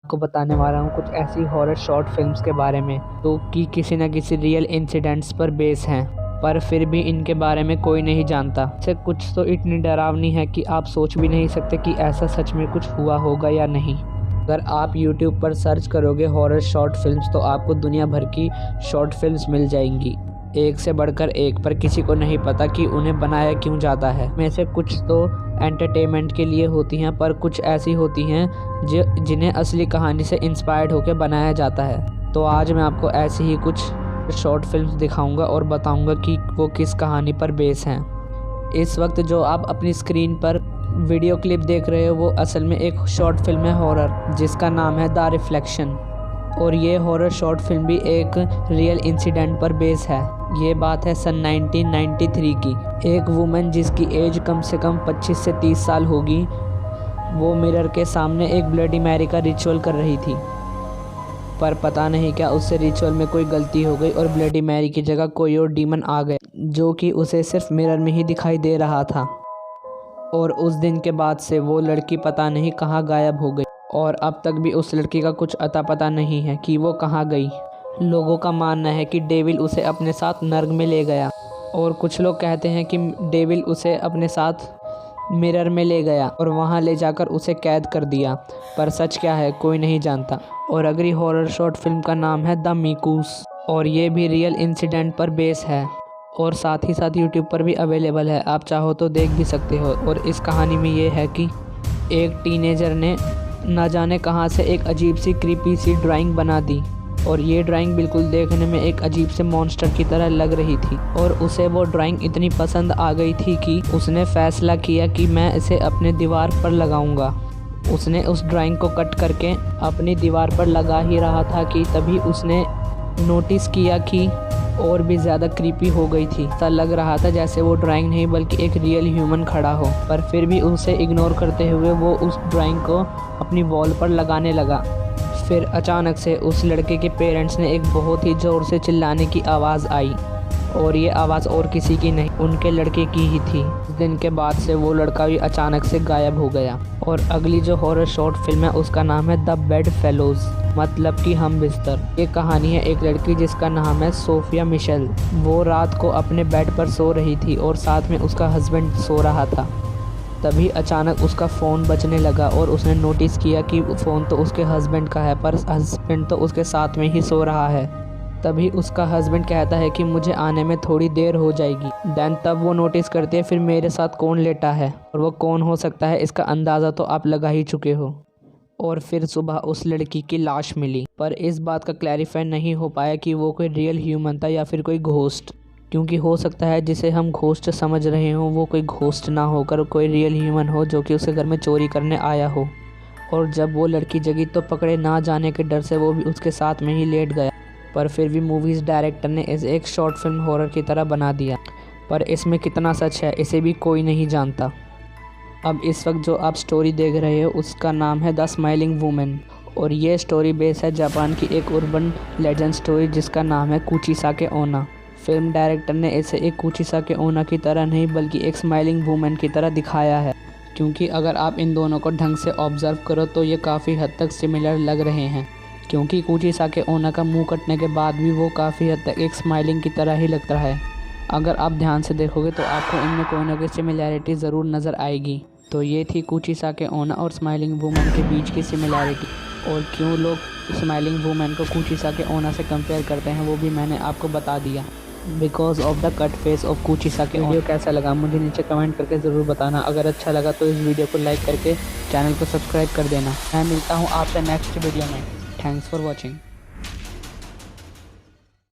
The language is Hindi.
आपको बताने वाला हूँ कुछ ऐसी हॉरर शॉर्ट फिल्म्स के बारे में जो कि किसी न किसी रियल इंसिडेंट्स पर बेस हैं, पर फिर भी इनके बारे में कोई नहीं जानता। से कुछ तो इतनी डरावनी है कि आप सोच भी नहीं सकते कि ऐसा सच में कुछ हुआ होगा या नहीं। अगर आप YouTube पर सर्च करोगे हॉरर शॉर्ट फिल्म्स तो आपको दुनिया भर की शॉर्ट फिल्म्स मिल जाएंगी, एक से बढ़कर एक, पर किसी को नहीं पता कि उन्हें बनाया क्यों जाता है। में से कुछ तो एंटरटेनमेंट के लिए होती हैं, पर कुछ ऐसी होती हैं जिन्हें असली कहानी से इंस्पायर्ड होकर बनाया जाता है। तो आज मैं आपको ऐसी ही कुछ शॉर्ट फिल्म्स दिखाऊंगा और बताऊंगा कि वो किस कहानी पर बेस हैं। इस वक्त जो आप अपनी स्क्रीन पर वीडियो क्लिप देख रहे हो वो असल में एक शॉर्ट फिल्म है हॉरर, जिसका नाम है द रिफ्लेक्शन। और ये हॉरर शॉर्ट फिल्म भी एक रियल इंसिडेंट पर बेस है। ये बात है सन 1993 की। एक वुमन जिसकी एज कम से कम 25 से 30 साल होगी, वो मिरर के सामने एक ब्लडी मैरी का रिचुअल कर रही थी, पर पता नहीं क्या उससे रिचुअल में कोई गलती हो गई और ब्लडी मैरी की जगह कोई और डीमन आ गया, जो कि उसे सिर्फ मिरर में ही दिखाई दे रहा था। और उस दिन के बाद से वो लड़की पता नहीं कहाँ गायब हो गई, और अब तक भी उस लड़की का कुछ अता पता नहीं है कि वो कहाँ गई। लोगों का मानना है कि डेविल उसे अपने साथ नर्क में ले गया, और कुछ लोग कहते हैं कि डेविल उसे अपने साथ मिरर में ले गया और वहां ले जाकर उसे कैद कर दिया, पर सच क्या है कोई नहीं जानता। और अगली हॉरर शॉर्ट फिल्म का नाम है द मीकूस, और ये भी रियल इंसिडेंट पर बेस है, और साथ ही साथ यूट्यूब पर भी अवेलेबल है, आप चाहो तो देख भी सकते हो। और इस कहानी में ये है कि एक टीनेजर ने ना जाने कहाँ से एक अजीब सी क्रीपी सी ड्राइंग बना दी, और ये ड्राइंग बिल्कुल देखने में एक अजीब से मॉन्स्टर की तरह लग रही थी, और उसे वो ड्राइंग इतनी पसंद आ गई थी कि उसने फैसला किया कि मैं इसे अपने दीवार पर लगाऊंगा। उसने उस ड्राइंग को कट करके अपनी दीवार पर लगा ही रहा था कि तभी उसने नोटिस किया कि और भी ज़्यादा क्रीपी हो गई थी। ऐसा लग रहा था जैसे वो ड्राइंग नहीं बल्कि एक रियल ह्यूमन खड़ा हो, पर फिर भी उसे इग्नोर करते हुए वो उस ड्राइंग को अपनी वॉल पर लगाने लगा। फिर अचानक से उस लड़के के पेरेंट्स ने एक बहुत ही ज़ोर से चिल्लाने की आवाज़ आई, और ये आवाज़ और किसी की नहीं, उनके लड़के की ही थी। उस दिन के बाद से वो लड़का भी अचानक से गायब हो गया। और अगली जो हॉरर शॉर्ट फिल्म है उसका नाम है द बेड फेलोज, मतलब कि हम बिस्तर। ये कहानी है एक लड़की जिसका नाम है सोफिया मिशेल। वो रात को अपने बेड पर सो रही थी और साथ में उसका हस्बैंड सो रहा था। तभी अचानक उसका फ़ोन बजने लगा और उसने नोटिस किया कि फ़ोन तो उसके हस्बैंड का है, पर हस्बैंड तो उसके साथ में ही सो रहा है। तभी उसका हस्बैंड कहता है कि मुझे आने में थोड़ी देर हो जाएगी। देन तब वो नोटिस करती है फिर मेरे साथ कौन लेटा है, और वो कौन हो सकता है इसका अंदाज़ा तो आप लगा ही चुके हो। और फिर सुबह उस लड़की की लाश मिली, पर इस बात का क्लैरिफाई नहीं हो पाया कि वो कोई रियल ह्यूमन था या फिर कोई घोस्ट, क्योंकि हो सकता है जिसे हम घोस्ट समझ रहे हों वो कोई घोस्ट ना होकर कोई रियल ह्यूमन हो जो कि उसके घर में चोरी करने आया हो। और जब वो लड़की जगी तो पकड़े ना जाने के डर से वो भी उसके साथ में ही लेट गया, पर फिर भी मूवीज़ डायरेक्टर ने इसे एक शॉर्ट फिल्म हॉरर की तरह बना दिया, पर इसमें कितना सच है इसे भी कोई नहीं जानता। अब इस वक्त जो आप स्टोरी देख रहे हो उसका नाम है द स्माइलिंग वुमेन, और ये स्टोरी बेस है जापान की एक अर्बन लेजेंड स्टोरी जिसका नाम है कुचिसाके ओना। फिल्म डायरेक्टर ने इसे एक कुचिसाके ओना की तरह नहीं बल्कि एक स्माइलिंग वुमेन की तरह दिखाया है, क्योंकि अगर आप इन दोनों को ढंग से ऑब्जर्व करो तो ये काफ़ी हद तक सिमिलर लग रहे हैं, क्योंकि कुचिसाके ओना का मुंह कटने के बाद भी वो काफ़ी हद तक एक स्माइलिंग की तरह ही लगता है। अगर आप ध्यान से देखोगे तो आपको इनमें कोई ना कोई सिमिलैरिटी ज़रूर नज़र आएगी। तो ये थी कुचिसाके ओना और स्माइलिंग वुमेन के बीच की सिमिलैरिटी, और क्यों लोग स्माइलिंग वुमेन को कुचिसाके ओना से कंपेयर करते हैं वो भी मैंने आपको बता दिया, because of the cut face of Kuchisake Onna. Video कैसा लगा मुझे नीचे कमेंट करके ज़रूर बताना। अगर अच्छा लगा तो इस वीडियो को लाइक करके चैनल को सब्सक्राइब कर देना। मैं मिलता हूँ आपसे नेक्स्ट वीडियो में। Thanks for watching.